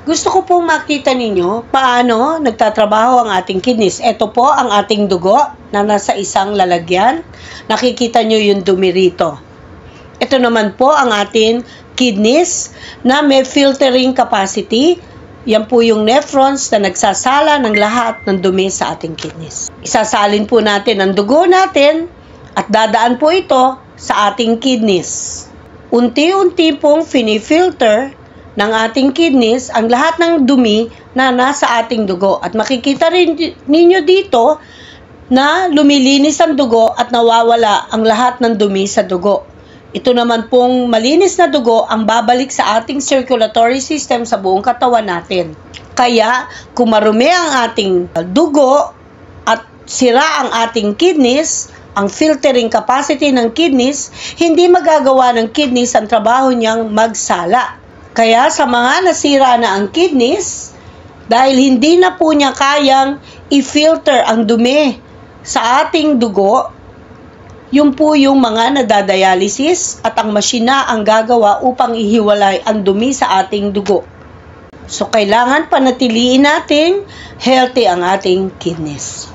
Gusto ko pong makita ninyo paano nagtatrabaho ang ating kidneys. Ito po ang ating dugo na nasa isang lalagyan. Nakikita nyo yung dumi rito. Ito naman po ang ating kidneys na may filtering capacity. Yan po yung nephrons na nagsasala ng lahat ng dumi sa ating kidneys. Isasalin po natin ang dugo natin at dadaan po ito sa ating kidneys. Unti-unti pong finifilter ng ating kidneys ang lahat ng dumi na nasa ating dugo. At makikita rin ninyo dito na lumilinis ang dugo at nawawala ang lahat ng dumi sa dugo. Ito naman pong malinis na dugo ang babalik sa ating circulatory system sa buong katawan natin. Kaya kung marumi ang ating dugo at sira ang ating kidneys, ang filtering capacity ng kidneys, hindi magagawa ng kidneys ang trabaho niyang magsala. Kaya sa mga nasira na ang kidneys, dahil hindi na po niya kayang i-filter ang dumi sa ating dugo, yun po yung mga nadadialysis at ang masina ang gagawa upang ihiwalay ang dumi sa ating dugo. So kailangan panatiliin natin healthy ang ating kidneys.